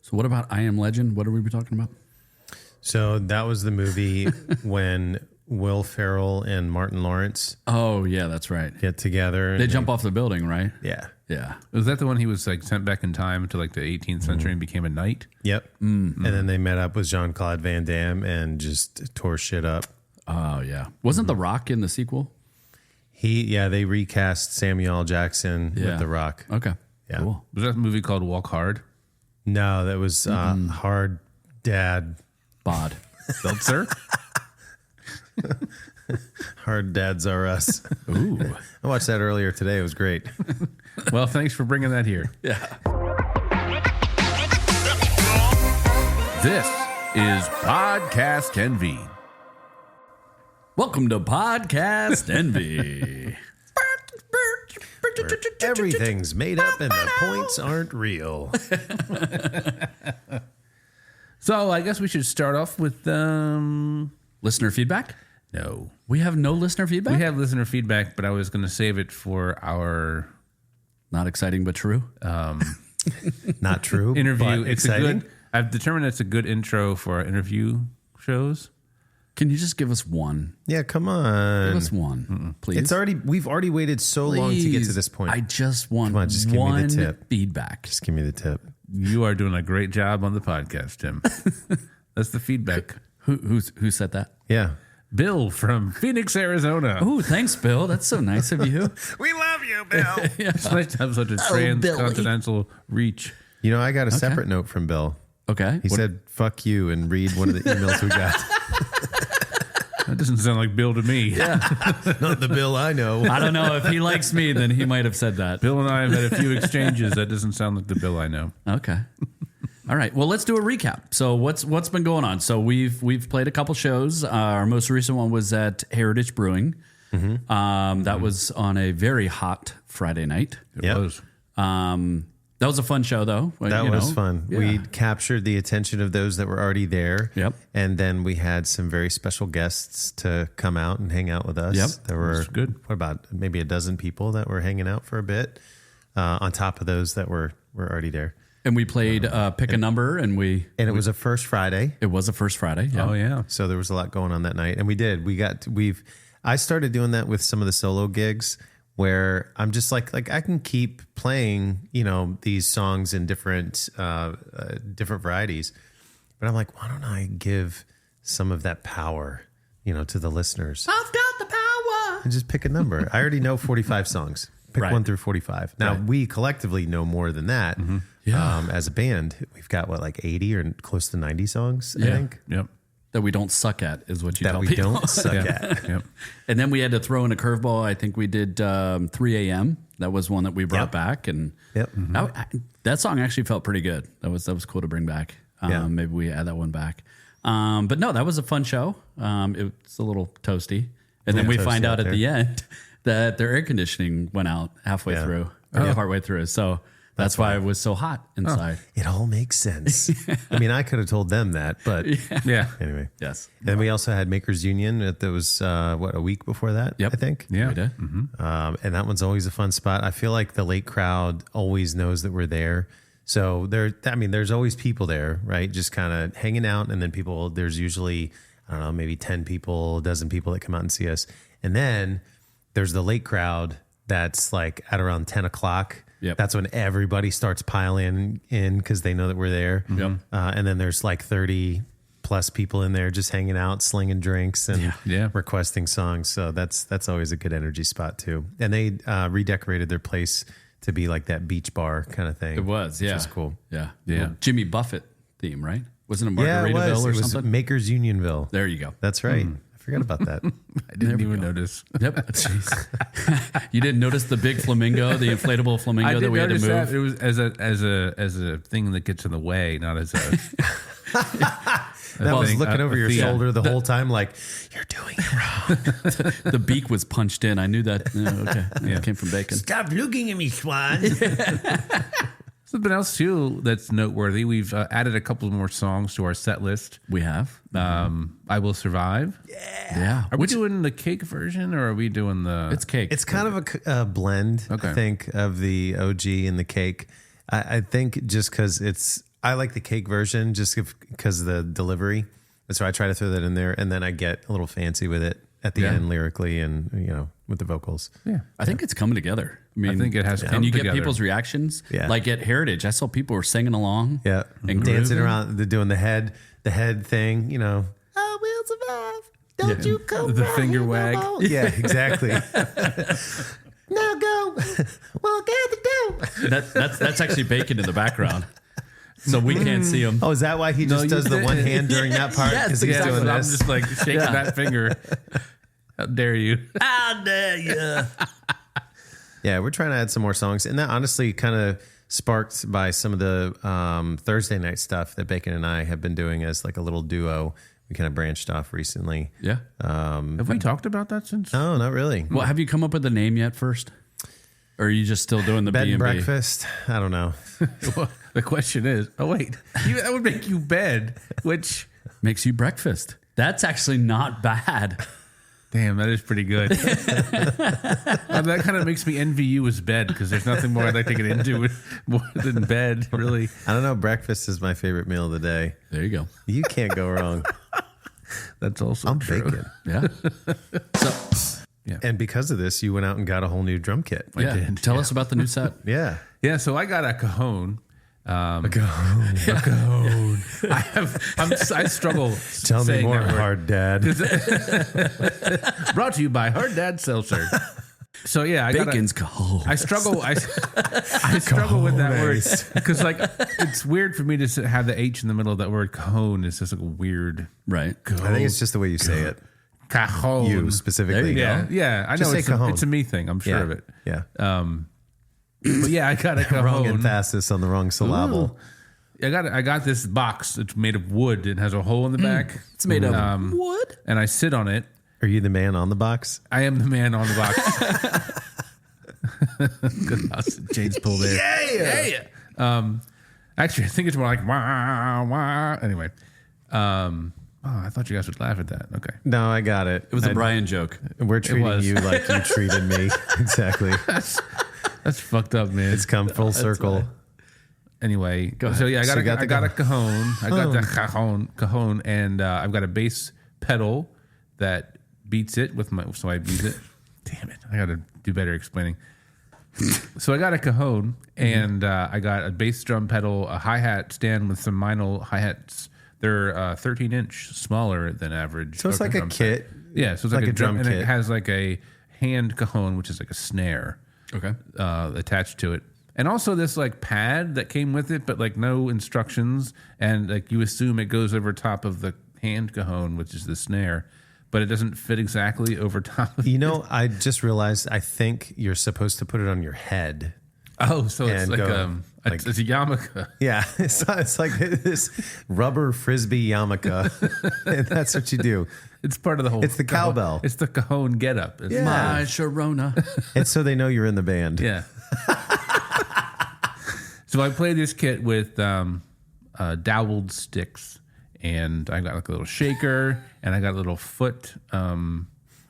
So what about I Am Legend? What are we talking about? So that was the movie when Will Ferrell and Martin Lawrence Oh, yeah, that's right. get together. They jump off the building, right? Yeah. Yeah. Was that the one he was like sent back in time to like the 18th century and became a knight? Yep. And then they met up with Jean-Claude Van Damme and just tore shit up. Oh, yeah. Wasn't The Rock in the sequel? They recast Samuel L. Jackson with The Rock. Okay. Yeah. Cool. Was that a movie called Walk Hard? No, that was Hard Dad. Bod. Seltzer? Hard Dads Are Us. Ooh. I watched that earlier today. It was great. Well, thanks for bringing that here. Yeah. This is PodcastNV. Welcome to PodcastNV. Where everything's made up and the points aren't real. So I guess we should start off with Listener feedback? no. We have no listener feedback? We have listener feedback, but I was going to save it for our Not exciting, but true. Not true. interview. But It's exciting. a good. I've determined it's a good intro for our interview shows. Can you just give us one? Yeah, come on. Give us one, please. We've already waited so long to get to this point. I just want Come on, just give me the one tip. feedback. Just give me the tip. You are doing a great job on the podcast, Tim. That's the feedback. Who said that? Yeah. Bill from Phoenix, Arizona. Oh, thanks, Bill. That's so nice of you. We love you, Bill. It's nice to have such a transcontinental reach. You know, I got a separate note from Bill. Okay. He said, fuck you, and read one of the emails we got. That doesn't sound like Bill to me. Not the Bill I know. I don't know. If he likes me, then he might have said that. Bill and I have had a few exchanges. That doesn't sound like the Bill I know. Okay. All right. Well, let's do a recap. So what's been going on? So we've played a couple shows. Our most recent one was at Heritage Brewing. That was on a very hot Friday night. It was. That was a fun show, though. That was fun. Yeah. We captured the attention of those that were already there. Yep. And then we had some very special guests to come out and hang out with us. Yep. There were good. What about maybe a dozen people that were hanging out for a bit on top of those that were already there. And we played Pick a Number, and it was a first Friday. it was a first Friday. Yeah. Oh, yeah. So there was a lot going on that night. And I started doing that with some of the solo gigs where I'm just like I can keep playing, these songs in different varieties. But I'm like, why don't I give some of that power, to the listeners? I've got the power. And just pick a number. I already know 45 songs. Pick Right. 1 through 45. Now, we collectively know more than that. Yeah. As a band, we've got, 80 or close to 90 songs, I think. Yep. That we don't suck at is what you That tell we people. don't suck at. Yep. And then we had to throw in a curveball. I think we did 3 a.m. That was one that we brought Yep. back, and Yep. that song actually felt pretty good. That was cool to bring back. Yeah. Maybe we add that one back. But no, that was a fun show. It's a little toasty, and then we toasty find out out at the end that their air conditioning went out halfway Yeah. through, or partway through. So that's why it was so hot inside. It all makes sense. I mean, I could have told them that, but Yeah. anyway. Yes. Then we also had Makers Union. That was, a week before that, Yep. I think. Yeah. We did. And that one's always a fun spot. I feel like the late crowd always knows that we're there. So there's always people there, right? Just kind of hanging out. And then there's usually, I don't know, maybe 10 people, a dozen people that come out and see us. And then there's the late crowd that's like at around 10 o'clock. Yep. That's when everybody starts piling in because they know that we're there. Yep. And then there's 30 plus people in there just hanging out, slinging drinks and Yeah. requesting songs. So that's always a good energy spot too. And they redecorated their place to be like that beach bar kind of thing. It was, yeah. Which is cool. Yeah. Yeah. Well, Jimmy Buffett theme, right? Wasn't it Yeah, it Margaritaville was. or It was something? Makers Unionville. There you go. That's right. I forgot about that. I didn't even notice. Yep. Jeez. You didn't notice the big flamingo, the inflatable flamingo I that did we had to notice move? that. It was as a thing that gets in the way, not as a. That was thing, looking over your theme. shoulder the whole time like, you're doing it wrong. The beak was punched in. I knew that. Okay. It came from bacon. Stop looking at me, Swan. Something else too that's noteworthy. We've added a couple more songs to our set list. We have. I Will Survive. Yeah. Are we doing the cake version or are we doing the? It's cake. It's kind of a blend, Okay. I think, of the OG and the cake. I think just because I like the cake version just because of the delivery. So I try to throw that in there, and then I get a little fancy with it at the end lyrically and, with the vocals. Yeah. I think it's coming together. I mean, I think it has come and you together. get people's reactions. Yeah. Like at Heritage, I saw people were singing along. Yeah. And dancing grooving. around, they're doing the head thing, I will survive. Don't you come The right finger here no wag. more. Yeah, exactly. Now go. Walk out the door. That's actually Bacon in the background. So we can't see him. Oh, is that why he just you does the did. one hand during that part? Yes, Because he's exactly. doing I'm this. just like shaking that finger. How dare you? How dare you? Yeah, we're trying to add some more songs. And that honestly kind of sparked by some of the Thursday night stuff that Bacon and I have been doing as like a little duo. We kind of branched off recently. Yeah. Have we talked about that since? Oh, not really. Well, have you come up with a name yet first? Or are you just still doing the Bed B&B? and breakfast? I don't know. Well, the question is, that would make you bed, which, Makes you breakfast. That's actually not bad. damn, that is pretty good. That kind of makes me envy you as bed because there's nothing more I'd like to get into it more than bed, really. I don't know. Breakfast is my favorite meal of the day. There you go. You can't go wrong. That's also I'm true. bacon. Yeah. So, And because of this, you went out and got a whole new drum kit. yeah. did, Tell us about the new set. Yeah. Yeah, so I got a cajon. A cajon. I struggle. Tell me saying more, that word. hard dad. Brought to you by Hard Dad Seltzer. So yeah, I got Bacon's cold. I struggle. I struggle with that word because like it's weird for me to have the H in the middle of that word. Cajon is just like a weird. Right. I think it's just the way you say it. Cajon. You specifically. There you Yeah, go. yeah. I Just know say it's cajon. it's a me thing. I'm sure Yeah. of it. Yeah. But yeah, I got a Wrong cajon. emphasis on the wrong syllable. I got this box. It's made of wood. It has a hole in the back. It's made of wood. And I sit on it. Are you the man on the box? I am the man on the box. Good house. James pulled there. Yeah. Actually, I think it's more like wah wah. Anyway. I thought you guys would laugh at that. Okay. No, I got it. It was a Brian joke. We're treating was. you like you treated me. Exactly. That's fucked up, man. It's come full circle. Anyway, ahead. so yeah, So you got I the got a cajon. I got the cajon, and I've got a bass pedal that beats it with my. So I use it. Damn it! I got to do better explaining. So I got a cajon, and I got a bass drum pedal, a hi hat stand with some minor hi hats. They're 13-inch smaller than average. So it's like a drum set. kit. Yeah, so it's like a drum kit. and it has like a hand cajon, which is like a snare. Okay. Attached to it, and also this like pad that came with it, but like no instructions, and like you assume it goes over top of the hand cajon, which is the snare, but it doesn't fit exactly over top of You know, I just realized I think you're supposed to put it on your head. Oh, so it's And like, go, it's a yarmulke. Yeah, it's like this rubber frisbee yarmulke, and that's what you do. It's part of the whole. It's the cowbell. It's the cajon getup. It's Yeah. My Sharona. It's so they know you're in the band. Yeah. So I play this kit with doweled sticks, and I got like a little shaker, and I got a little foot. He's on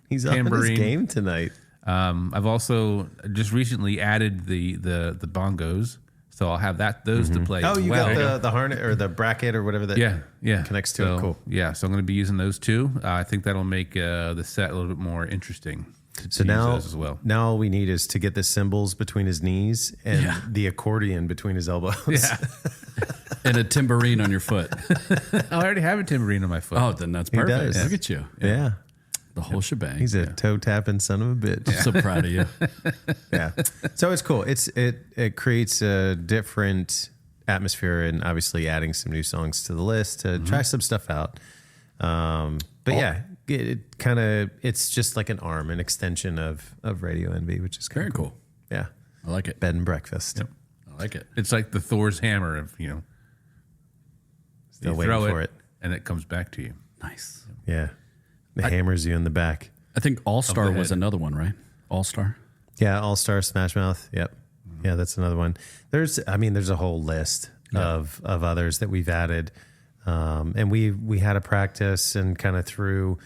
his Tambourine. game tonight. I've also just recently added the bongos, so I'll have those to play. Oh, as you well. got the harness or the bracket or whatever that yeah connects to so, it. Cool. Yeah, so I'm going to be using those too. I think that'll make the set a little bit more interesting. So to use now, those as well. now all we need is to get the cymbals between his knees and the accordion between his elbows. Yeah, And a tambourine on your foot. I already have a tambourine on my foot. Oh, then that's perfect. does. Look at you. Yeah. The whole shebang. He's a toe tapping son of a bitch. I'm so proud of you. Yeah. So it's cool. It creates a different atmosphere and obviously adding some new songs to the list to try some stuff out. But yeah, it kind of, it's just like an arm, an extension of Radio Envy, which is kind Very of cool. Yeah. I like it. Bed and breakfast. Yep. I like it. It's like the Thor's hammer of Still you waiting throw for it. and it comes back to you. Nice. Yeah. It hammers you in the back. I think All Star was head. another one, right? All Star. Yeah. All Star Smash Mouth. Yep. Yeah. That's another one. There's a whole list of others that we've added. And we had a practice and kind of threw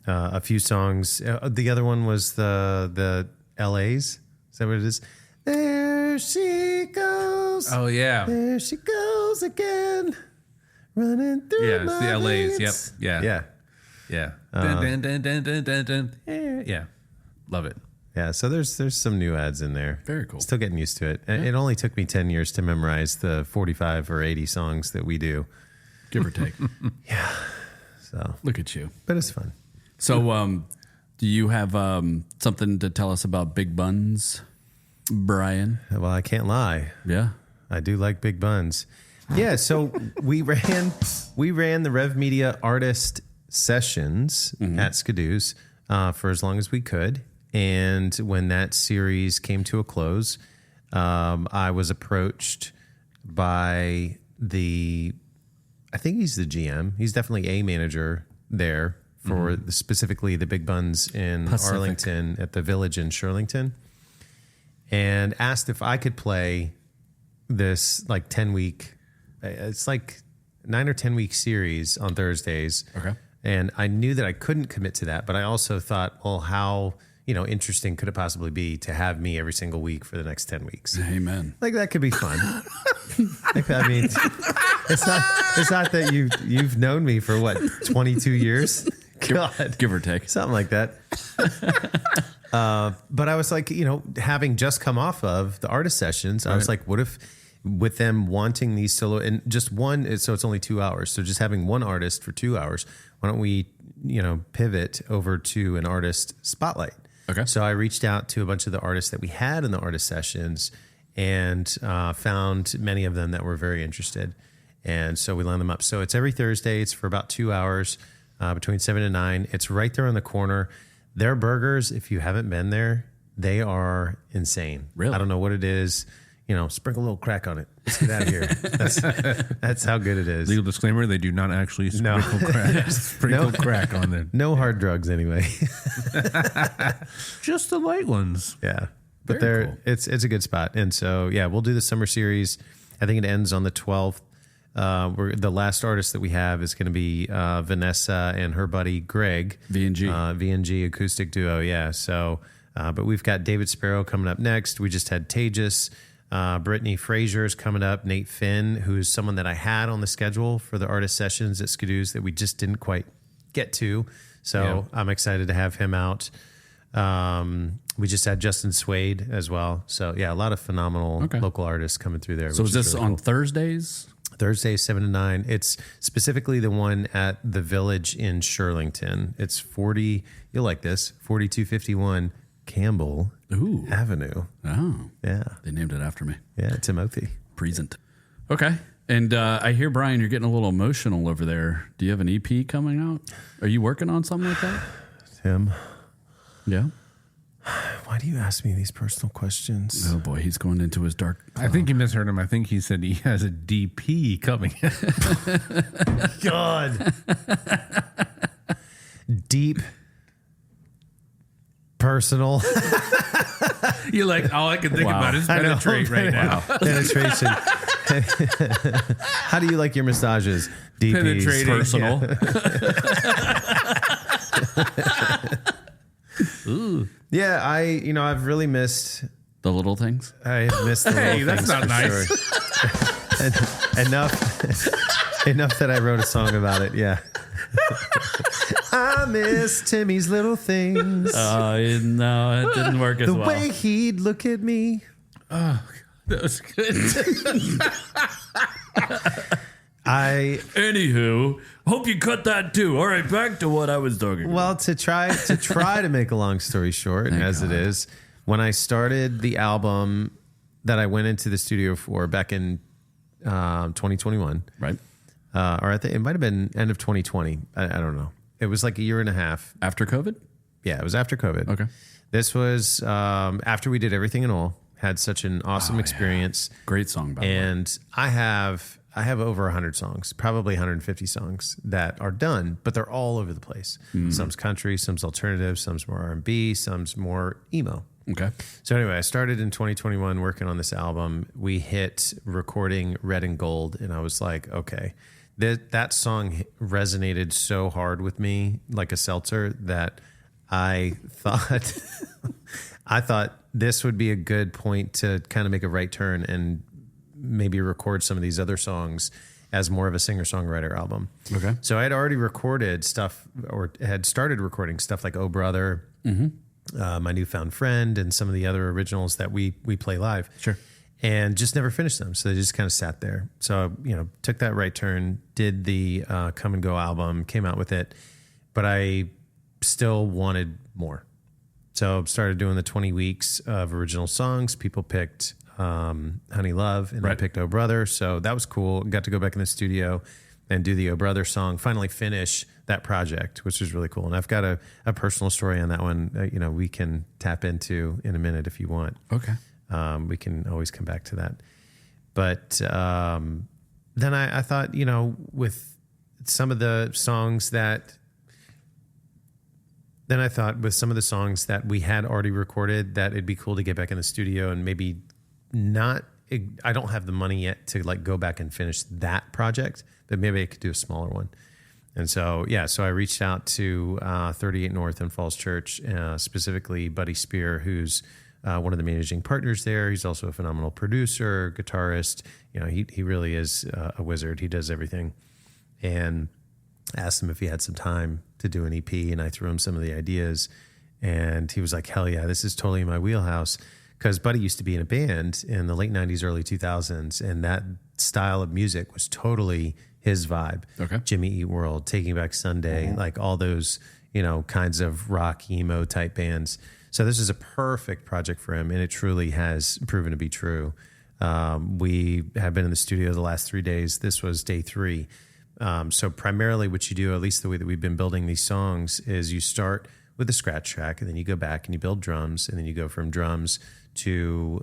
a few songs. The other one was the LA's. Is that what it is? There she goes. Oh yeah, There she goes. circles again, running through Yeah, it's my the LAs. veins. Yep. Yeah. Yeah. Dun, dun, dun, dun, dun, dun. Yeah. Love it. Yeah, so there's some new ads in there. Very cool. Still getting used to it. It only took me 10 years to memorize the 45 or 80 songs that we do. Give or take. So, Look at you. but it's fun. So, do you have something to tell us about Big Buns, Brian? Well, I can't lie. Yeah. I do like Big Buns. Yeah, so we ran the Rev Media Artist Sessions at Skidoo's for as long as we could. And when that series came to a close, I was approached by I think he's the GM. He's definitely a manager there for specifically the Big Buns in Arlington at the Village in Shirlington, and asked if I could play this like 10-week, it's like 9 or 10-week series on Thursdays. Okay. And I knew that I couldn't commit to that, but I also thought, well, how interesting could it possibly be to have me every single week for the next 10 weeks? Amen. Like that could be fun. I mean, it's not that you've known me for what, 22 years? God, Give or take. something like that. But I was like, having just come off of the artist sessions, I was like, what if with them wanting these solo and just one, so it's only 2 hours. So just having one artist for 2 hours, why don't we, pivot over to an artist spotlight? Okay. So I reached out to a bunch of the artists that we had in the artist sessions and found many of them that were very interested. And so we lined them up. So it's every Thursday. It's for about 2 hours between 7 and 9. It's right there on the corner. Their burgers, if you haven't been there, they are insane. Really? I don't know what it is. Sprinkle a little crack on it. Let's get out of here. That's how good it is. Legal disclaimer: they do not actually No. sprinkle crack on them. No hard drugs anyway. Just the light ones. Yeah. But Very cool. it's a good spot. And so, yeah, we'll do the summer series. I think it ends on the 12th. The last artist that we have is going to be Vanessa and her buddy Greg. V&G. V&G acoustic duo, yeah. So, but we've got David Sparrow coming up next. We just had Tejas. Brittany Frazier's coming up. Nate Finn, who's someone that I had on the schedule for the artist sessions at Skidoo's that we just didn't quite get to. So I'm excited to have him out. We just had Justin Swade as well. So yeah, a lot of phenomenal local artists coming through there. So is this really on Thursdays? Thursdays, 7 to 9. It's specifically the one at the Village in Shirlington. It's 40, you'll like this, 4251 Campbell Avenue. Oh. Yeah. They named it after me. Yeah, Timothy. Present. Okay. And I hear, Brian, you're getting a little emotional over there. Do you have an EP coming out? Are you working on something like that? Tim. Yeah. Why do you ask me these personal questions? Oh, boy. He's going into his dark cloud. I think you misheard him. I think he said he has a DP coming. God. Deep. Personal. You're like, all I can think about is penetrate right now. Penetration. How do you like your massages? DPs. Penetrating. Personal. Ooh. Yeah, I've really missed The little things. I've missed the Hey, little that's things not for nice. Sure. Enough that I wrote a song about it. Yeah. I miss Timmy's little things. No, it didn't work as The well. way he'd look at me. That was good. Anywho, hope you cut that too. All right, back to what I was talking about. Well, to try to make a long story short, as it is, when I started the album that I went into the studio for back in 2021, Right. Or I think it might have been end of 2020. I don't know. It was like a year and a half. After COVID? Yeah, it was after COVID. Okay. This was after we did Everything and All. Had such an awesome experience. Great song, by the way. And I have over 100 songs, probably 150 songs that are done, but they're all over the place. Some's country, some's alternative, some's more R&B, some's more emo. Okay. So anyway, I started in 2021 working on this album. We hit recording Red and Gold, and I was like, okay, that song resonated so hard with me, like a seltzer, that I thought this would be a good point to kind of make a right turn and maybe record some of these other songs as more of a singer-songwriter album. Okay. So I had already recorded stuff, or had started recording stuff like Oh Brother, My Newfound Friend, and some of the other originals that we play live. Sure. And just never finished them. So they just kind of sat there. So, took that right turn, did the Come and Go album, came out with it, but I still wanted more. So started doing the 20 weeks of original songs. People picked Honey Love, and I picked Oh Brother. So that was cool. Got to go back in the studio and do the Oh Brother song, finally finish that project, which was really cool. And I've got a personal story on that one, we can tap into in a minute if you want. Okay. We can always come back to that. But then I thought, with some of the songs that we had already recorded, that it'd be cool to get back in the studio and maybe not. I don't have the money yet to like go back and finish that project, but maybe I could do a smaller one. And so, so I reached out to 38 North in Falls Church, specifically Buddy Spear, who's one of the managing partners there. He's also a phenomenal producer, guitarist. He really is a wizard. He does everything. And asked him if he had some time to do an EP, and I threw him some of the ideas. And he was like, hell yeah, this is totally in my wheelhouse. Because Buddy used to be in a band in the late 90s, early 2000s, and that style of music was totally his vibe. Okay. Jimmy Eat World, Taking Back Sunday, like all those, kinds of rock, emo type bands. So this is a perfect project for him, and it truly has proven to be true. We have been in the studio the last 3 days. This was day 3. So primarily what you do, at least the way that we've been building these songs, is you start with a scratch track, and then you go back and you build drums, and then you go from drums to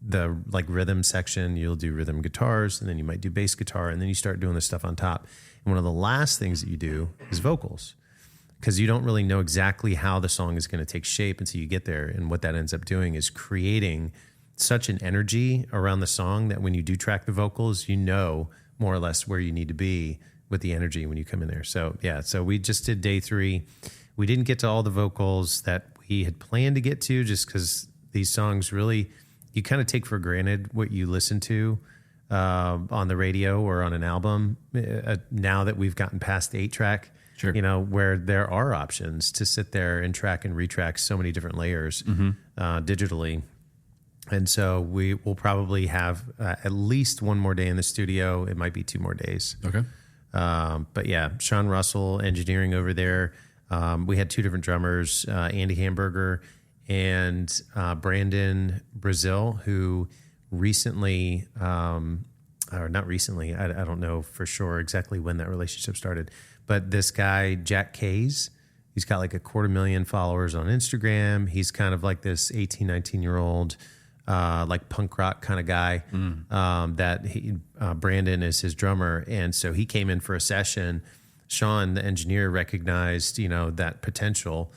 the like rhythm section. You'll do rhythm guitars, and then you might do bass guitar, and then you start doing this stuff on top. And one of the last things that you do is vocals, because you don't really know exactly how the song is going to take shape until you get there. And what that ends up doing is creating such an energy around the song that when you do track the vocals, more or less where you need to be with the energy when you come in there. So we just did day 3. We didn't get to all the vocals that we had planned to get to, just because these songs really, you kind of take for granted what you listen to on the radio or on an album. Now that we've gotten past the 8-track, sure. Where there are options to sit there and track and retrack so many different layers digitally. And so we will probably have at least one more day in the studio. It might be 2 more days. Okay. But yeah, Sean Russell engineering over there. We had 2 different drummers, Andy Hamburger and Brandon Brazil, who recently, or not recently, I don't know for sure exactly when that relationship started, but this guy, Jack Kays, he's got like 250,000 followers on Instagram. He's kind of like this 18, 19-year-old like punk rock kind of guy. Brandon is his drummer. And so he came in for a session. Sean, the engineer, recognized, that potential,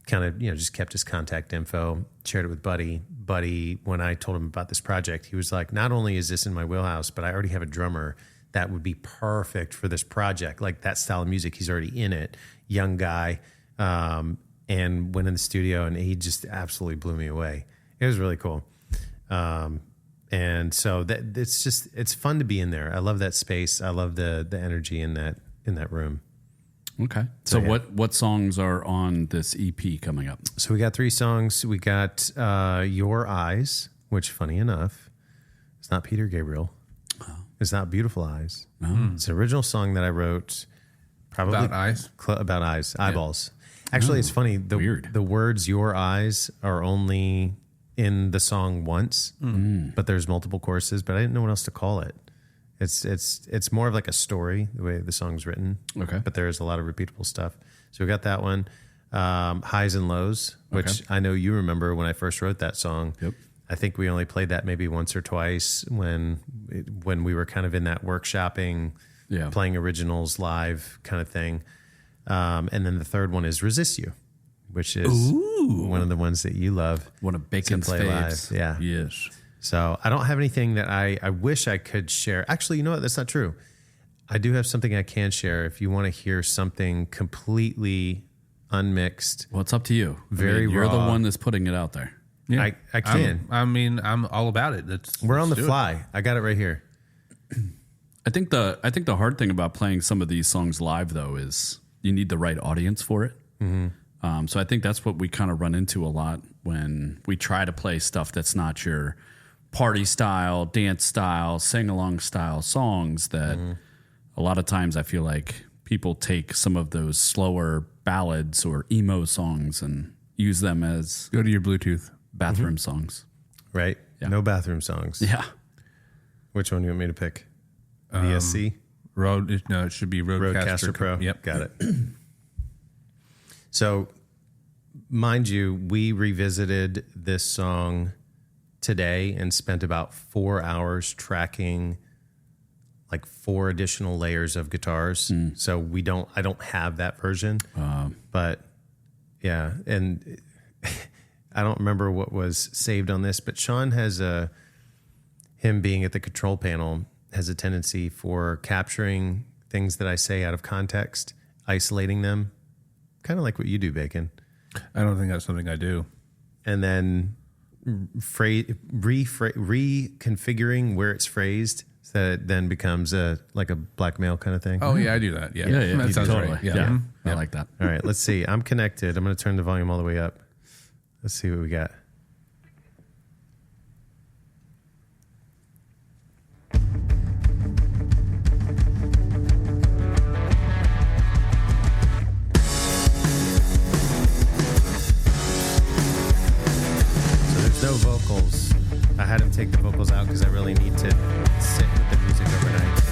kind of, just kept his contact info, shared it with Buddy. Buddy, when I told him about this project, he was like, not only is this in my wheelhouse, but I already have a drummer that would be perfect for this project. Like that style of music, he's already in it. Young guy. And went in the studio, and he just absolutely blew me away. It was really cool. And so it's fun to be in there. I love that space. I love the energy in that room. Okay. So yeah. What songs are on this EP coming up? So we got 3 songs. We got Your Eyes, which funny enough, it's not Peter Gabriel. Oh. It's not Beautiful Eyes. Oh. It's an original song that I wrote probably about eyes. About eyes, eyeballs. Yeah. Actually, it's funny. The words Your Eyes are only in the song once, but there's multiple choruses, but I didn't know what else to call it. It's more of like a story, the way the song's written. Okay. But there's a lot of repeatable stuff. So we got that one. Highs and Lows, which I know you remember when I first wrote that song. Yep. I think we only played that maybe once or twice when we were kind of in that workshopping, playing originals live kind of thing. And then the third one is Resist You, which is one of the ones that you love. One of Bacon's faves. Live. Yeah. Yes. So I don't have anything that I wish I could share. Actually, you know what? That's not true. I do have something I can share if you want to hear something completely unmixed. Well, it's up to you. Very raw. You're the one that's putting it out there. Yeah, I can. I'm all about it. We're on the let's do fly. I got it right here. I think the hard thing about playing some of these songs live though is you need the right audience for it. So I think that's what we kind of run into a lot when we try to play stuff that's not your party style, dance style, sing along style songs. That a lot of times I feel like people take some of those slower ballads or emo songs and use them as Go to your Bluetooth. bathroom songs. Right? Yeah. No bathroom songs. Yeah. Which one do you want me to pick? VSC? It should be Rodecaster Pro. Yep. Got it. So, mind you, we revisited this song today and spent about 4 hours tracking like 4 additional layers of guitars. So I don't have that version, but yeah. And I don't remember what was saved on this, but Sean has him being at the control panel has a tendency for capturing things that I say out of context, isolating them, kind of like what you do, Bacon. I don't think that's something I do. And then reconfiguring where it's phrased so that it then becomes like a blackmail kind of thing. Oh, yeah, I do that. Yeah. Yeah, That sounds totally. right. Yeah. Yeah. Mhm. I like that. All right, let's see. I'm connected. I'm going to turn the volume all the way up. Let's see what we got. No vocals. I had him take the vocals out because I really need to sit with the music overnight.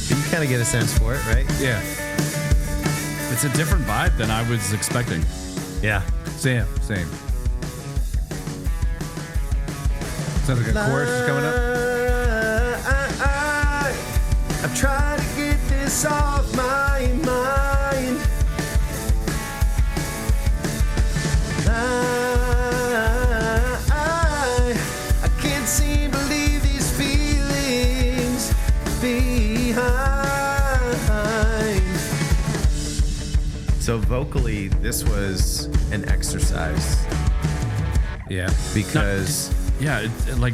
But you kind of get a sense for it, right? Yeah. It's a different vibe than I was expecting. Yeah. Same. Sounds like a chorus is coming up. I'm trying to get this off my mind. I can't seem to leave these feelings behind. So vocally, this was an exercise. Yeah. Because... Yeah,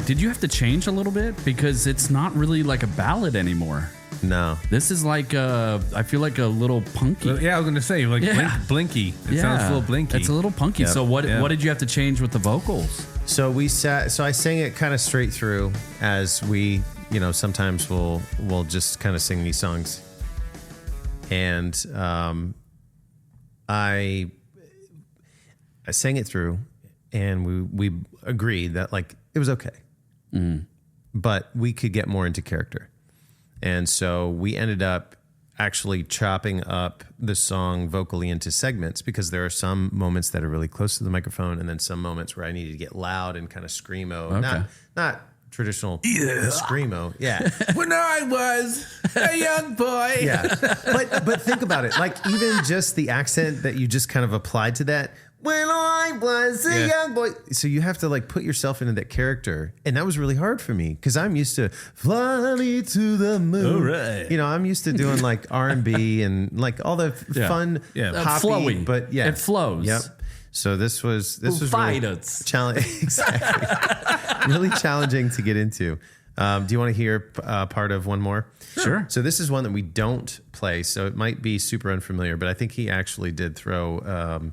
did you have to change a little bit? Because it's not really like a ballad anymore. No. This is like I feel like a little punky. Yeah, I was going to say, like Yeah. blinky. It sounds a little blinky. It's a little punky. Yep. So what Yeah. what did you have to change with the vocals? So I sang it kind of straight through, as we, sometimes we'll just kind of sing these songs. And I sang it through, and we agreed that like it was okay, but we could get more into character. And so we ended up actually chopping up the song vocally into segments, because there are some moments that are really close to the microphone, and then some moments where I needed to get loud and kind of screamo. Okay. Not traditional screamo. Yeah. When I was a young boy. Yeah. But think about it. Like, even just the accent that you just kind of applied to that. When I was a young boy. So you have to like put yourself into that character. And that was really hard for me, because I'm used to fly me to the moon. All right. I'm used to doing like R&B and like all the fun, poppy, flowy. but yeah. It flows. Yep. So this was really Fighters. exactly. Really challenging to get into. Do you want to hear part of one more? Sure. So this is one that we don't play, so it might be super unfamiliar, but I think he actually did throw...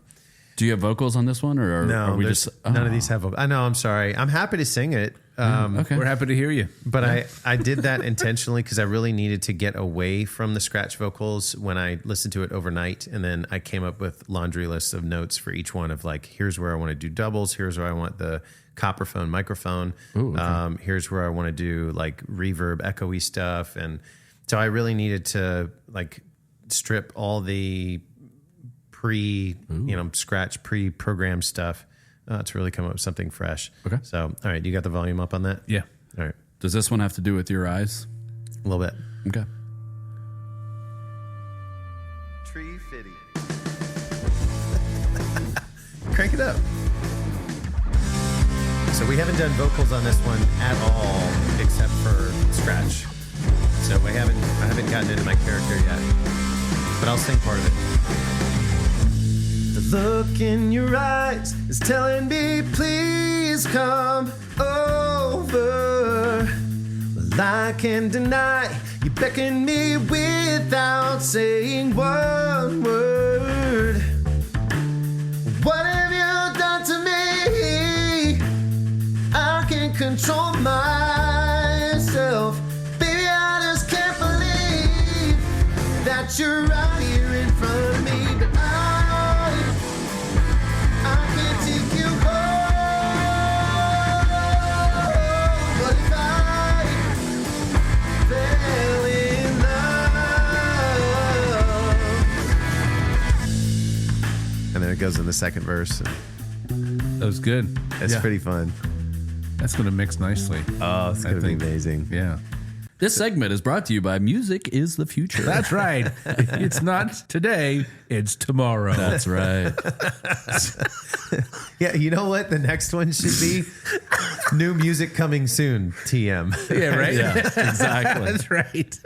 Do you have vocals on this one, or no, are we just none of these have vocals. I know, I'm sorry. I'm happy to sing it. Okay. We're happy to hear you. But I did that intentionally because I really needed to get away from the scratch vocals when I listened to it overnight. And then I came up with laundry lists of notes for each one of like, here's where I want to do doubles. Here's where I want the copperphone microphone. Ooh, okay. Here's where I want to do like reverb, echoey stuff. And so I really needed to like strip all the scratch pre-programmed stuff to really come up with something fresh. Okay. So, all right, you got the volume up on that? Yeah. All right. Does this one have to do with your eyes? A little bit. Okay. Tree fitty. Crank it up. So we haven't done vocals on this one at all, except for scratch. So I haven't gotten into my character yet, but I'll sing part of it. The look in your eyes is telling me, please come over. Well, I can't deny you beckon me without saying one word. What have you done to me? I can't control myself. Baby, I just can't believe that you're right here in front of me. But I can't take you home. But if I fell in love. And then it goes in the second verse. That was good. It's pretty fun. That's going to mix nicely. Oh, it's going to be amazing. Yeah. This segment is brought to you by Music is the Future. That's right. It's not today, it's tomorrow. That's right. Yeah, you know what? The next one should be new music coming soon, TM. Yeah, right? Yeah, exactly. That's right.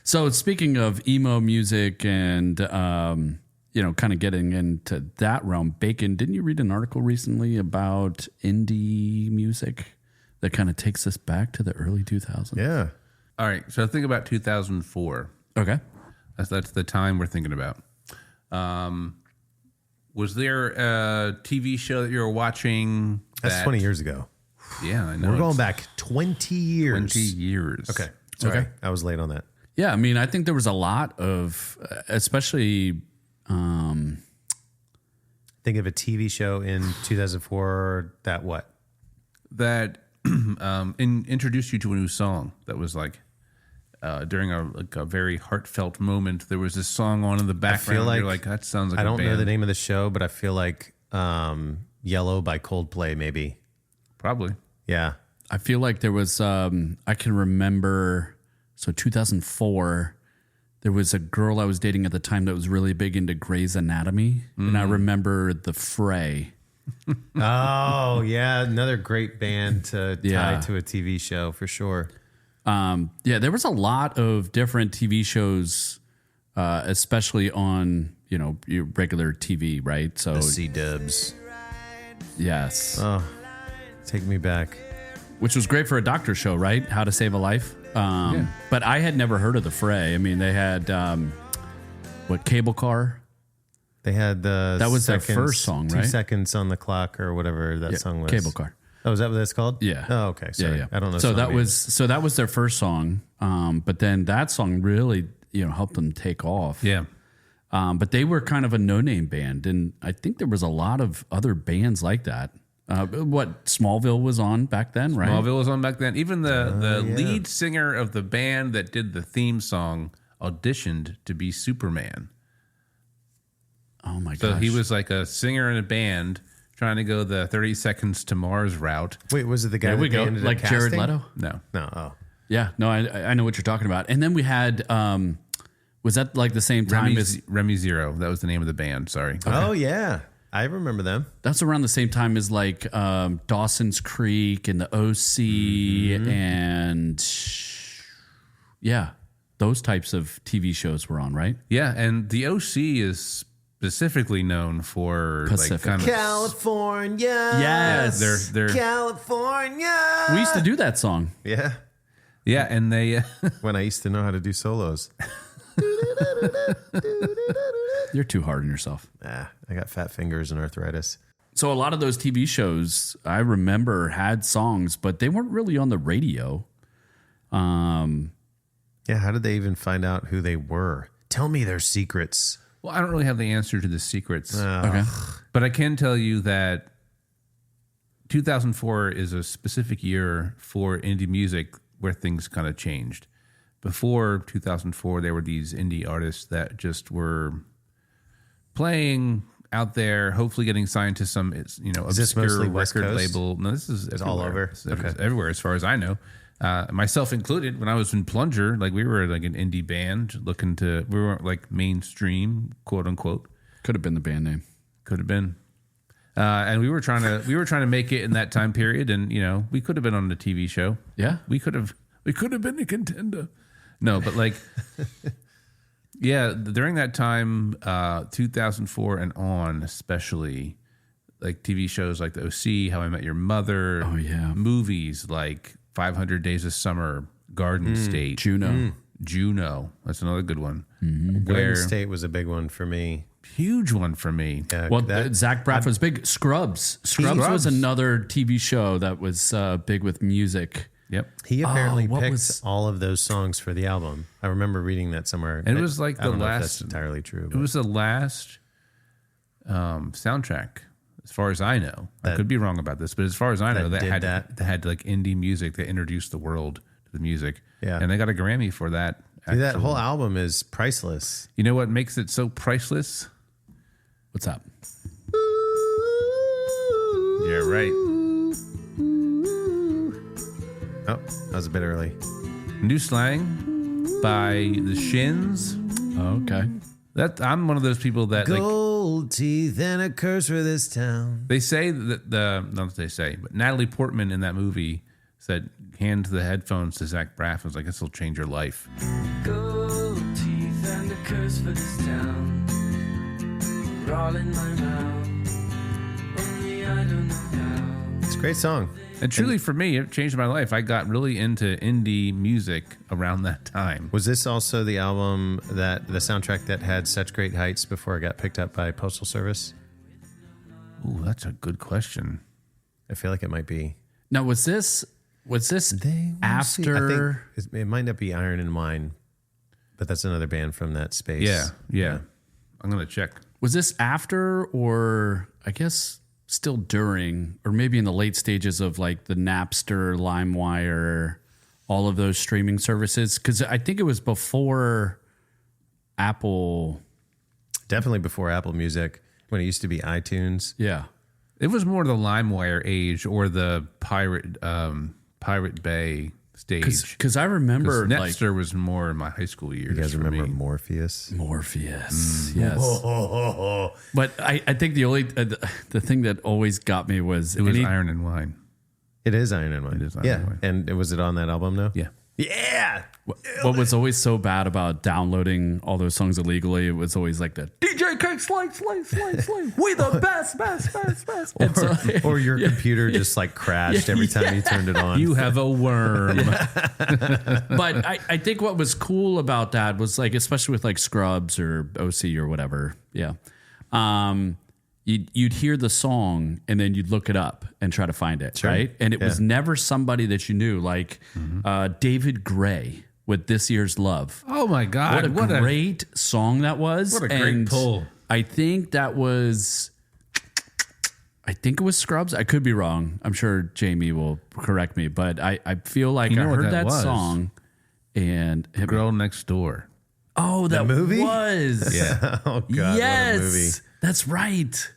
So speaking of emo music and, kind of getting into that realm, Bacon, didn't you read an article recently about indie music that kind of takes us back to the early 2000s? Yeah. All right. So think about 2004. Okay. That's the time we're thinking about. Was there a TV show that you were watching? That's 20 years ago. Yeah, I know. We're going back 20 years. 20 years. Okay. Sorry. Okay. I was late on that. Yeah, I mean, I think there was a lot of, especially... Think of a TV show in 2004 that what? That introduced you to a new song that was like during a very heartfelt moment. There was this song on in the background. like- You're like, that sounds like I a don't band. know the name of the show, but I feel like Yellow by Coldplay, maybe. Probably. Yeah. I feel like there was, I can remember, 2004, there was a girl I was dating at the time that was really big into Grey's Anatomy. And I remember The Fray. Oh, yeah. Another great band to Yeah. tie to a TV show for sure. There was a lot of different TV shows, especially on, your regular TV, right? So, C-dubs. yes. Oh, take me back. Which was great for a doctor show, right? How to Save a Life. But I had never heard of The Fray. I mean, they had, Cable Car? They had the That was their first song, 2 right? seconds on the clock or whatever that song was. Cable Car. Oh, is that what that's called? Yeah. Oh, okay. Sorry. Yeah. I don't know. So song that names. was their first song. But then that song really, helped them take off. Yeah. But they were kind of a no-name band, and I think there was a lot of other bands like that. Smallville was on back then, right? Smallville was on back then. Even the lead singer of the band that did the theme song auditioned to be Superman. Oh my gosh! So he was like a singer in a band trying to go the 30 Seconds to Mars route. Wait, was it the guy There we that they go, ended like up Jared casting? Leto. No. No. Oh. Yeah, no, I know what you're talking about. And then we had, was that like the same time as? Remy Zero. That was the name of the band. Sorry. Oh, yeah. I remember them. That's around the same time as like Dawson's Creek and the OC and those types of TV shows were on, right? Yeah, and the OC is specifically known for like Pacific. kind of California. Yes. they're California. We used to do that song. Yeah. yeah, and they When I used to know how to do solos. You're too hard on yourself. I got fat fingers and arthritis. So a lot of those TV shows I remember had songs, but they weren't really on the radio. Yeah, how did they even find out who they were? Tell me their secrets. well, I don't really have the answer to the secrets, Okay. but I can tell you that 2004 is a specific year for indie music where things kind of changed. Before 2004, there were these indie artists that just were playing out there, hopefully getting signed to some, this obscure mostly West record Coast? label. No, this is all everywhere. over? It's Okay. everywhere, as far as I know. Myself included. When I was in Plunger, like we were like an indie band we weren't like mainstream, quote unquote. Could have been the band name. Could have been. And we were trying to make it in that time period, and we could have been on a TV show. Yeah, we could have been a contender. No, but like, yeah, during that time, 2004 and on, especially, like TV shows like The OC, How I Met Your Mother. Oh yeah, movies like 500 Days of Summer, Garden State, Juno. That's another good one. Garden State was a big one for me. Huge one for me. Yeah, well, Zach Braff was big. Scrubs was another TV show that was big with music. Yep. He apparently picked all of those songs for the album. I remember reading that somewhere. And it was like I don't know if that's entirely true. It was the last soundtrack, as far as I know. I could be wrong about this, but as far as I know, that had like indie music that introduced the world to the music. Yeah. And they got a Grammy for that. See, that whole album is priceless. You know what makes it so priceless? What's up? Yeah, right. Oh, that was a bit early. New Slang by the Shins. Oh, okay. I'm one of those people that gold teeth and a curse for this town. They say that but Natalie Portman in that movie said, hand the headphones to Zach Braff. I was like, this will change your life. Gold teeth and a curse for this town. We're all in my mouth. Only I don't know how. It's a great song. And truly, for me, it changed my life. I got really into indie music around that time. Was this also the album the soundtrack that had Such Great Heights before it got picked up by Postal Service? Ooh, that's a good question. I feel like it might be. Now, was this after? I think it might not be Iron and Wine, but that's another band from that space. Yeah. I'm going to check. Was this after, or I guess still during, or maybe in the late stages of like the Napster, LimeWire, all of those streaming services? Because I think it was before Apple. Definitely before Apple Music, when it used to be iTunes. Yeah. It was more the LimeWire age or the Pirate Bay stage. Because I remember Napster was more in my high school years. You guys remember Morpheus? Yes. But I think the only the thing that always got me was Iron and Wine. It is Iron and Wine. It is Iron and Wine. And was it on that album though? Yeah. Yeah. What was always so bad about downloading all those songs illegally, it was always like the DJ K slay. We the best. Or your computer just like crashed every time you turned it on. You have a worm. But I think what was cool about that was like, especially with like Scrubs or OC or whatever. Yeah. You'd hear the song and then you'd look it up and try to find it. Sure. Right. And it was never somebody that you knew, like David Gray with This Year's Love. Oh my God. What a great song that was. What a great pull. I think it was Scrubs. I could be wrong. I'm sure Jamie will correct me, but I feel like I heard that song and Girl Next Door. Oh, that movie was. Yeah. Oh God. Yes. What a movie. That's right.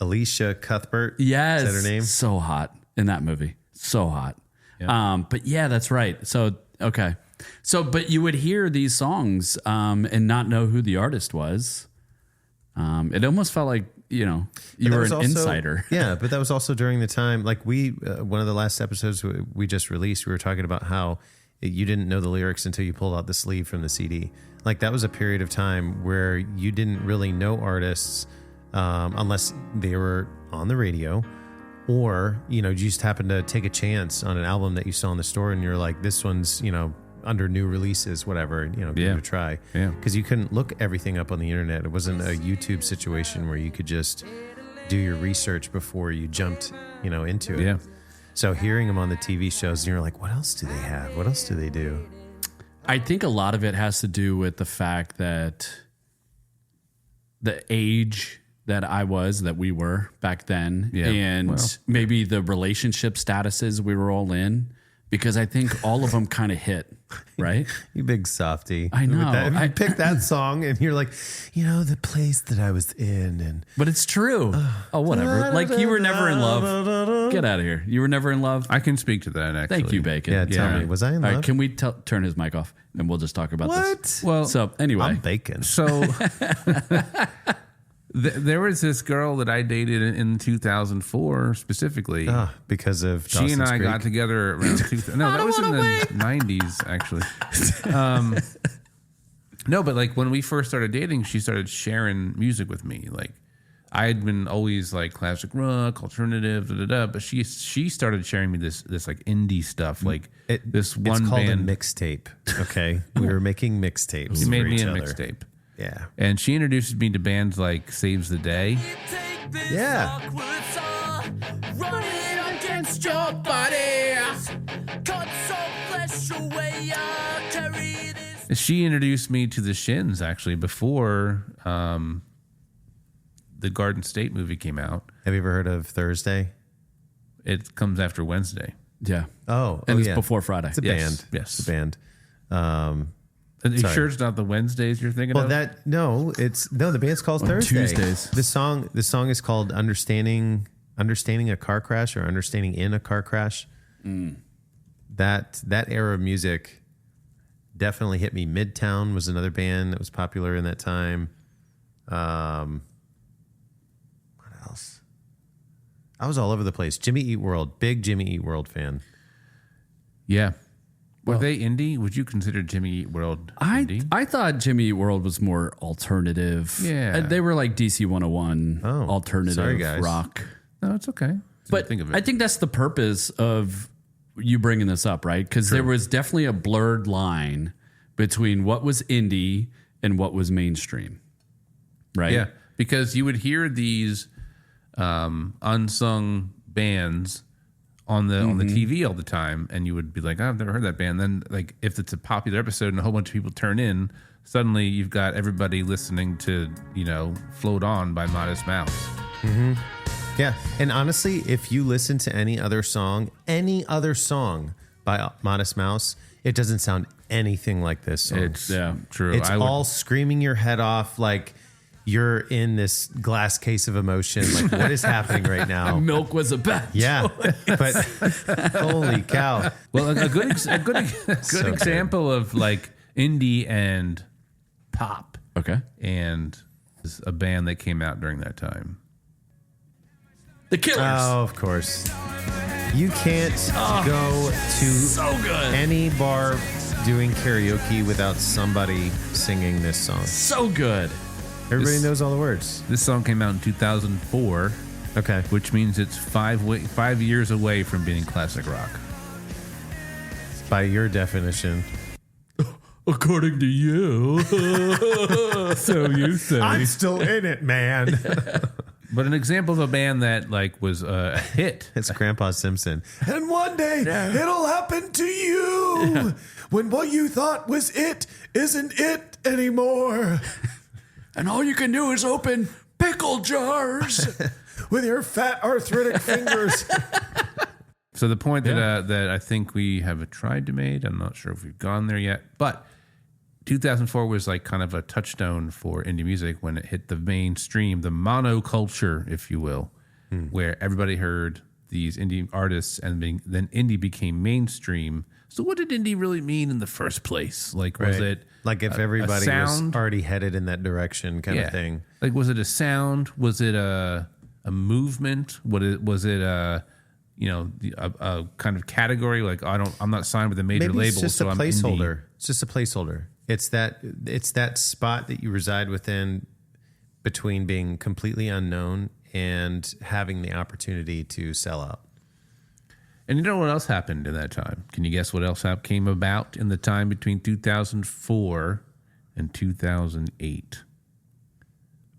Alicia Cuthbert. Yes. Is that her name? So hot in that movie. So hot. Yeah. But yeah, that's right. So, okay. But you would hear these songs and not know who the artist was. It almost felt like, you were an insider. Yeah, but that was also during the time, like one of the last episodes we just released, we were talking about how you didn't know the lyrics until you pulled out the sleeve from the CD. Like that was a period of time where you didn't really know artists unless they were on the radio, or you just happened to take a chance on an album that you saw in the store and you're like, this one's under new releases, whatever, give it a try. Yeah, because you couldn't look everything up on the internet. It wasn't a YouTube situation where you could just do your research before you jumped into it. Yeah. So hearing them on the TV shows, and you're like, what else do they have? What else do they do? I think a lot of it has to do with the fact that the age that we were back then, and maybe the relationship statuses we were all in, because I think all of them kind of hit, right? You big softy. I know. You picked that song and you're like, the place that I was in. But it's true. Oh, whatever. Like you were never in love. Get out of here. You were never in love? I can speak to that, actually. Thank you, Bacon. Yeah, tell me. Was I in love? All right, can we turn his mic off and we'll just talk about this? What? Well, so anyway. I'm Bacon. So There was this girl that I dated in 2004 specifically. Because of She Dawson's and I Creek? got together around 2000. No, that was in the 90s, actually. No, but like when we first started dating, she started sharing music with me. Like I had been always like classic rock, alternative, but she started sharing me this like indie stuff, like this one It's called band a mixtape. Okay, we were making mixtapes. She made for me each a other. mixtape. Yeah, And she introduced me to bands like Saves the Day. yeah. Running against your body. Cut some flesh away. Carry this. She introduced me to the Shins actually before the Garden State movie came out. Have you ever heard of Thursday? It comes after Wednesday. Yeah. And it's before Friday. It's a Yes, band. yes. It's a band. Are you Sorry. sure it's not the Wednesdays you're thinking Well, of? the band's called Thursday. Tuesdays. The song is called Understanding a Car Crash or Understanding in a Car Crash. That era of music definitely hit me. Midtown was another band that was popular in that time. What else? I was all over the place. Jimmy Eat World, big Jimmy Eat World fan. Yeah. Were they indie? Would you consider Jimmy Eat World indie? I thought Jimmy Eat World was more alternative. Yeah. They were like DC 101 alternative sorry, guys. rock. No, it's okay. But Think of it. I think that's the purpose of you bringing this up, right? Because there was definitely a blurred line between what was indie and what was mainstream, right? Yeah, because you would hear these unsung bands on the TV all the time, and you would be like, oh, I've never heard that band. Then, like, if it's a popular episode and a whole bunch of people turn in, suddenly you've got everybody listening to, Float On by Modest Mouse. Yeah, and honestly, if you listen to any other song by Modest Mouse, it doesn't sound anything like this song. It's true. It's all screaming your head off like you're in this glass case of emotion. Like, what is happening right now? Milk was a bad Yeah, but holy cow. Well, a good example of like indie and pop, Okay. and is a band that came out during that time. The Killers. Oh, of course. You can't go to So good. any bar doing karaoke without somebody singing this song. So good. Everybody knows all the words. This song came out in 2004, Okay. which means it's 5 years away from being classic rock. By your definition. According to you. So you say. still in it, man. But an example of a band that like was a hit. It's Grandpa Simpson. And one day it'll happen to you when what you thought was it isn't it anymore. And all you can do is open pickle jars. With your fat arthritic fingers. So the point that I think we have tried to make, I'm not sure if we've gone there yet, but 2004 was like kind of a touchstone for indie music when it hit the mainstream, the monoculture, if you will, where everybody heard these indie artists, and then indie became mainstream. So what did indie really mean in the first place? Like, was it like if everybody was already headed in that direction kind of thing? Like, was it a sound? Was it a movement? Was it a kind of category? Like, I'm not signed with a major Maybe label, it's just so a I'm placeholder. indie. It's just a placeholder. It's that spot that you reside within between being completely unknown and having the opportunity to sell out. And you know what else happened in that time? Can you guess what else came about in the time between 2004 and 2008?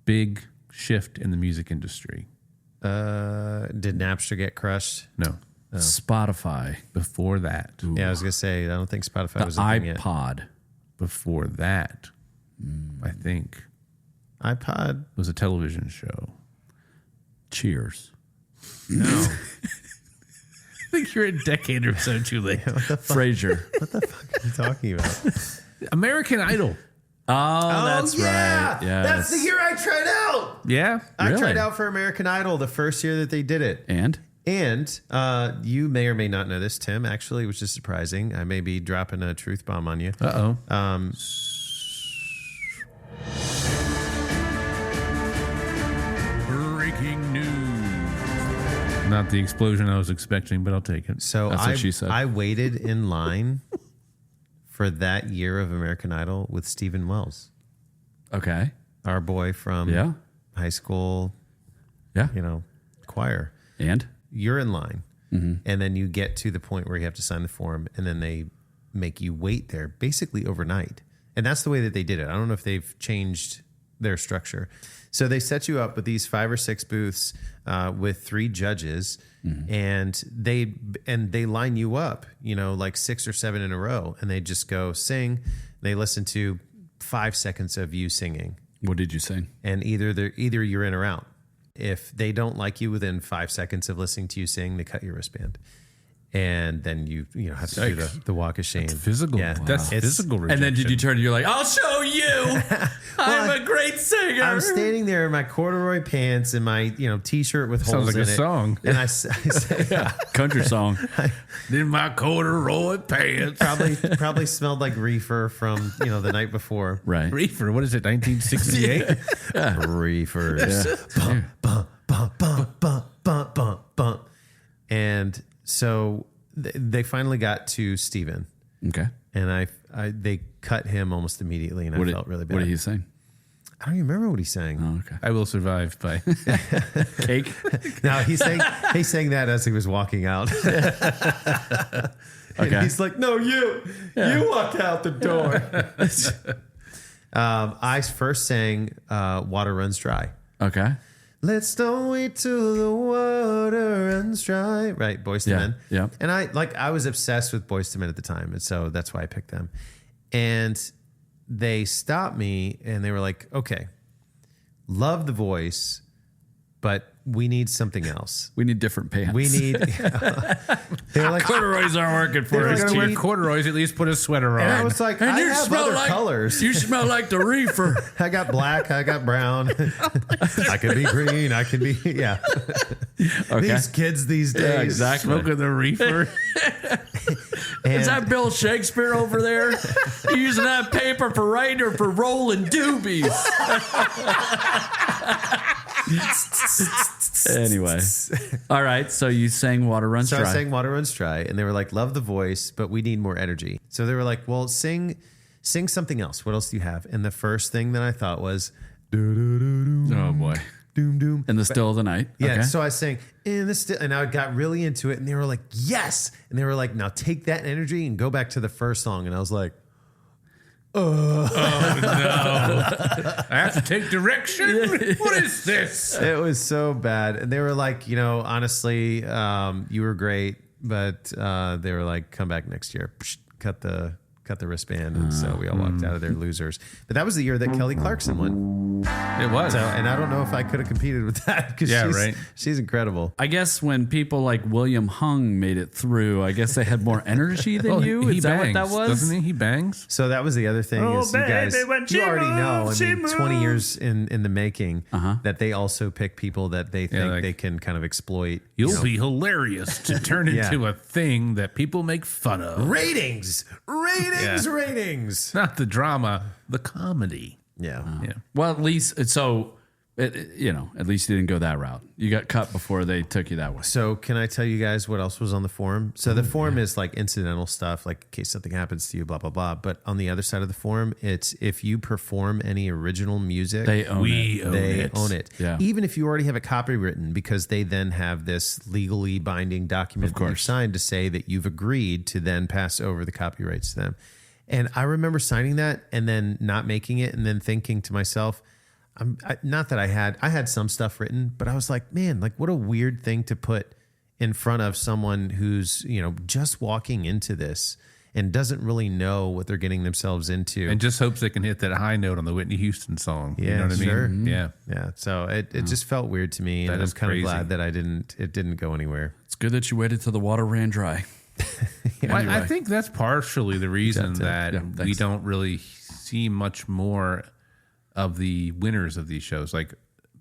Big shift in the music industry. Did Napster get crushed? No. Spotify. Before that. Yeah, I was gonna say I don't think Spotify The was a thing yet. iPod. Before that, I think, iPod. was a television show. Cheers. No. I think you're a decade or so too late. Frasier. What the fuck are you talking about? American Idol. Oh, that's right. Yeah. That's the year I tried out. Yeah. I Really? tried out for American Idol the first year that they did it. And? And you may or may not know this, Tim, actually, which is surprising. I may be dropping a truth bomb on you. Breaking news. Not the explosion I was expecting, but I'll take it. So That's what she said. I waited in line for that year of American Idol with Stephen Wells, Okay. our boy from high school, Yeah. choir. And You're in line, and then you get to the point where you have to sign the form, and then they make you wait there basically overnight. And that's the way that they did it. I don't know if they've changed their structure. So they set you up with these 5 or 6 booths with 3 judges, and they line you up, like 6 or 7 in a row, and they just go sing. They listen to 5 seconds of you singing, what did you sing? and either you're in or out. If they don't like you within 5 seconds of listening to you sing, they cut your wristband. And then you have to do the walk of shame. Physical. Yeah. That's It's- physical rejection. And then did you turn and you're like, I'll show you. I'm a great singer. I'm standing there in my corduroy pants and my t-shirt with Sounds holes like in a it. song. And I say, Country song. In my corduroy pants. probably smelled like reefer from the night before. Right. Reefer, what is it, 1968? Reefers. Bump, bump, bump, bump, bump, bump, bump, bump. And so they finally got to Steven, Okay. and they cut him almost immediately, and I felt really bad. What did he sing? I don't even remember what he sang. Oh, okay. I Will Survive by Cake. No, he sang that as he was walking out. Okay. And he's like, "No, you walk out the door." I first sang "Water Runs Dry." Okay. Let's don't wait till the water runs dry. Right, Boyz II Men. Yeah. And I was obsessed with Boyz II Men at the time, and so that's why I picked them. And they stopped me, and they were like, "Okay, love the voice, but we need something else. We need different pants. We need." They were like, corduroys aren't working for They're us. gonna to wear your corduroys, at least put a sweater on. and I was like, I have other colors. You smell like the reefer. I got black. I got brown. I could be green. I could be, yeah. Okay. These kids these days. Yeah, exactly. Smoking the reefer. Is that Bill Shakespeare over there? You using that paper for writing or for rolling doobies? Anyway. All right. So you sang Water Runs So Dry. I sang Water Runs Dry, and they were like, love the voice, but we need more energy. So they were like, well, sing something else. What else do you have? And the first thing that I thought was, Oh, boy. doom, doom. In the still of the night. Yeah, Okay. so I sang in the still, and I got really into it, and they were like, yes. And they were like, now take that energy and go back to the first song. And I was like, I have to take direction? What is this? it was so bad. And they were like, honestly, you were great, but they were like, come back next year. Psh, cut the wristband. And so we all walked out of there losers. But that was the year that Kelly Clarkson won. It was. So, and I don't know if I could have competed with that because she's incredible. I guess when people like William Hung made it through, I guess they had more energy than Well, you. he Is that bangs, what that was? doesn't he? He bangs. So that was the other thing is you guys, you already know, 20 years in the making that they also pick people that they think they can kind of exploit. You'll be hilarious to turn into a thing that people make fun of. Ratings. Not the drama, the comedy. Yeah. Yeah. Well, at least at least you didn't go that route. You got cut before they took you that way. So can I tell you guys what else was on the forum? So the forum is like incidental stuff, like in case something happens to you, blah, blah, blah. But on the other side of the forum, it's if you perform any original music, They own it. they own it. Yeah. Even if you already have it copywritten, because they then have this legally binding document that you've signed to say that you've agreed to then pass over the copyrights to them. And I remember signing that and then not making it and then thinking to myself, not that I had some stuff written, but I was like, man, like what a weird thing to put in front of someone who's, just walking into this and doesn't really know what they're getting themselves into. And just hopes they can hit that high note on the Whitney Houston song. Yeah, you know what sure. I mean? Yeah. Yeah. So it just felt weird to me. And I was kind of glad that it didn't go anywhere. It's good that you waited till the water ran dry. Well, I think that's partially the reason that we thanks. don't really see much more of the winners of these shows. Like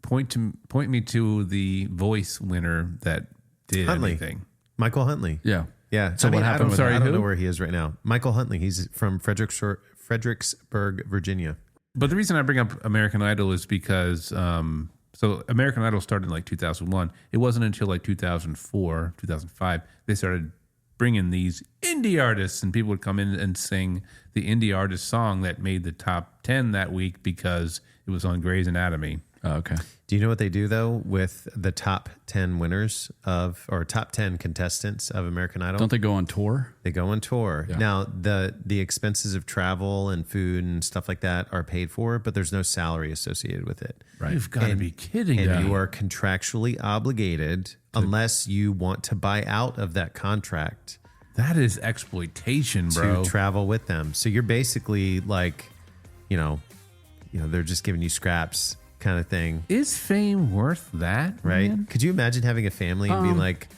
point me to the voice winner that did anything. Michael Huntley. Yeah. Yeah. So what happened with I don't know who? where he is right now. Michael Huntley. He's from Fredericksburg, Virginia. But the reason I bring up American Idol is because so So American Idol started in like 2001. It wasn't until like 2004, 2005, they started bringing these indie artists, and people would come in and sing the indie artist song that made the top 10 that week because it was on Grey's Anatomy. Oh, okay. Do you know what they do though with the top 10 winners or top 10 contestants of American Idol? Don't they go on tour? They go on tour. Yeah. Now, the expenses of travel and food and stuff like that are paid for, but there's no salary associated with it. Right. You've got to be kidding And me. you are contractually obligated unless you want to buy out of that contract That is exploitation, bro. to travel with them. So you're basically like, they're just giving you scraps kind of thing, Is fame worth that? right? man? Could you imagine having a family and being like,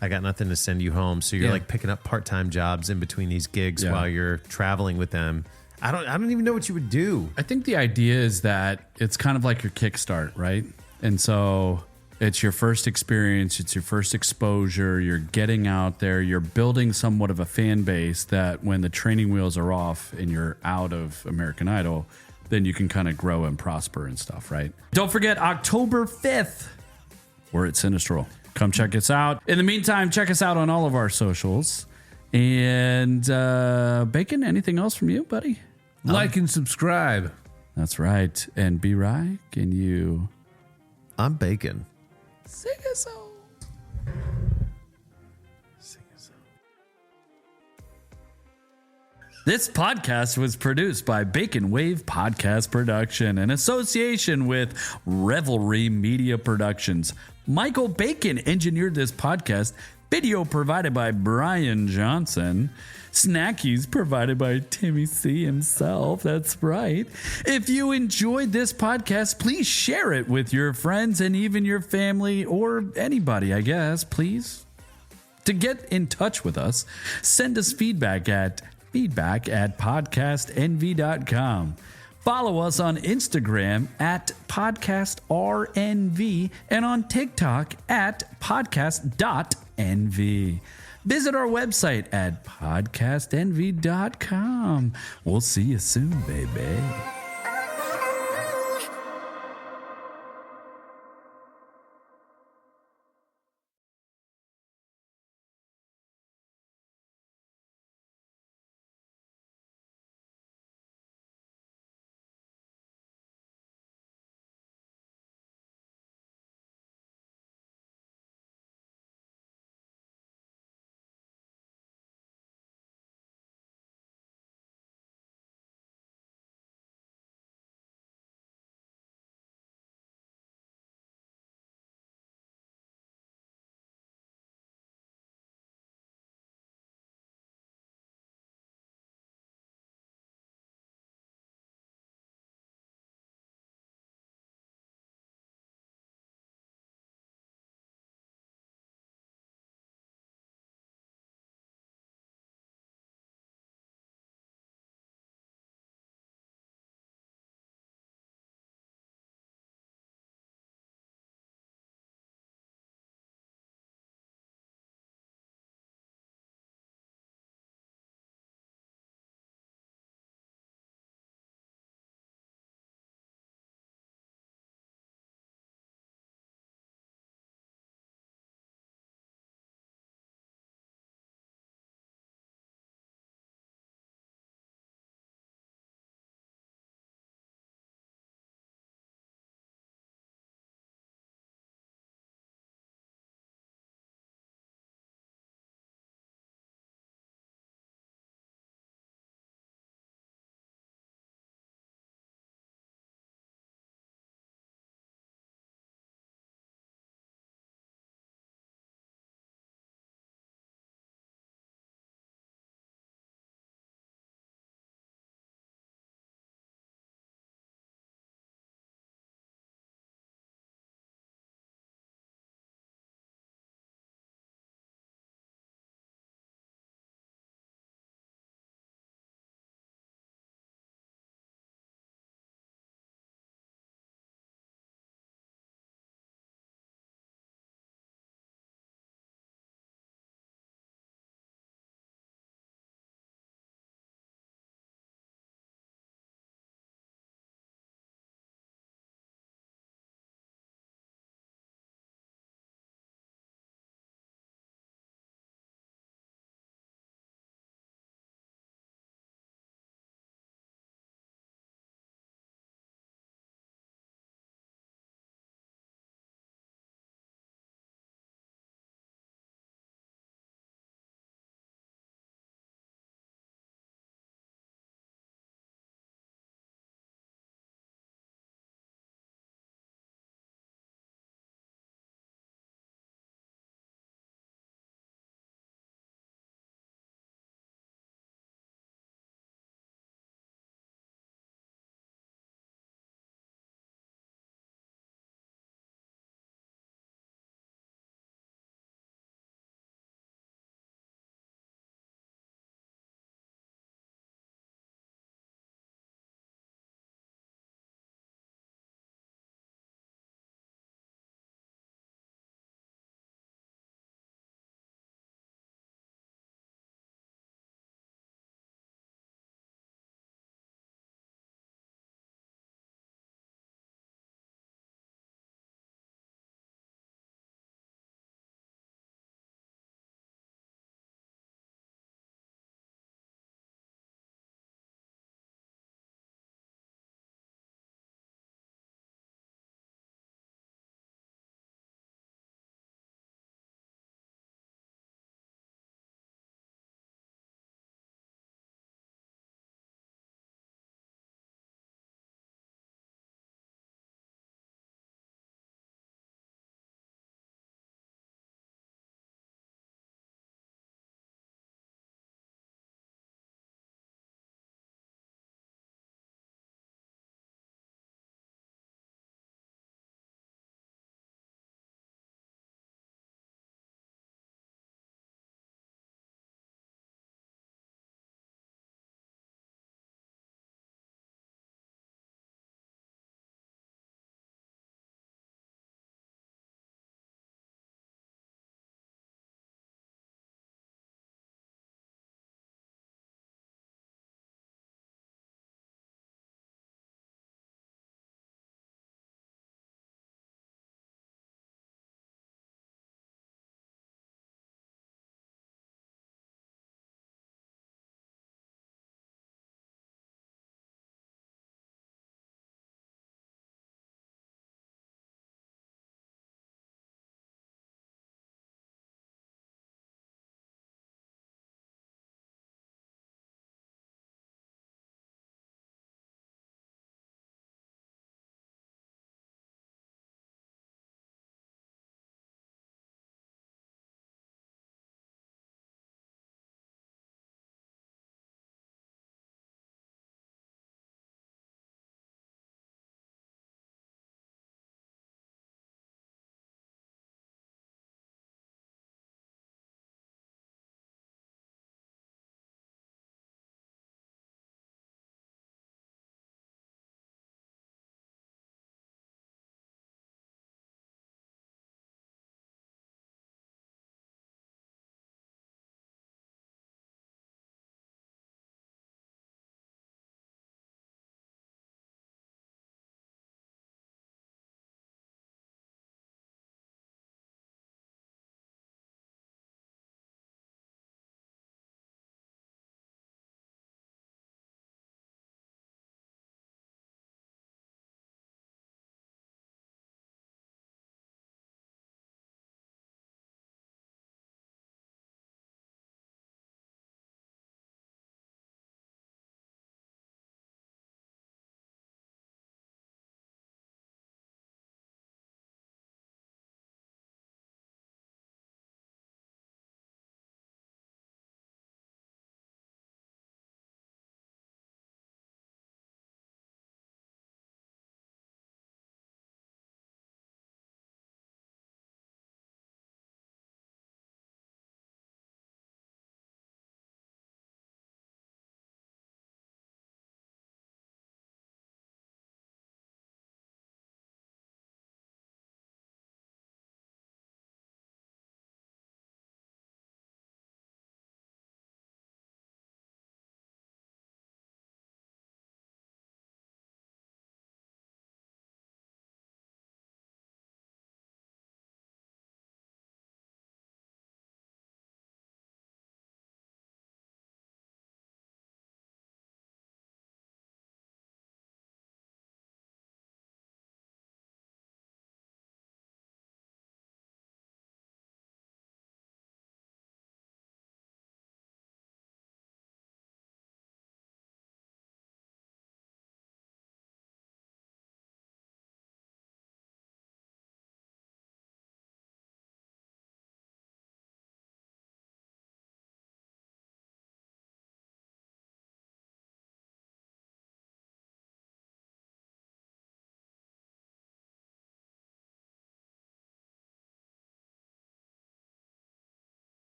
I got nothing to send you home. So you're Yeah. like picking up part-time jobs in between these gigs Yeah. while you're traveling with them. I don't even know what you would do. I think the idea is that it's kind of like your kickstart, right? And so it's your first experience, it's your first exposure, you're getting out there, you're building somewhat of a fan base that when the training wheels are off and you're out of American Idol, then you can kind of grow and prosper and stuff, right? Don't forget October 5th, we're at Sinistral. Come check us out. In the meantime, check us out on all of our socials. And Bacon, anything else from you, buddy? Like and subscribe. That's right. And B-Rye, can you I'm bacon. sing a song? This podcast was produced by Bacon Wave Podcast Production in association with Revelry Media Productions. Michael Bacon engineered this podcast. Video provided by Brian Johnson. Snackies provided by Timmy C himself. That's right. If you enjoyed this podcast, please share it with your friends and even your family or anybody, I guess, please. To get in touch with us, send us feedback at podcastnv.com. Follow us on Instagram at podcastRNV and on TikTok at podcast.nv. Visit our website at podcastnv.com. We'll see you soon, baby.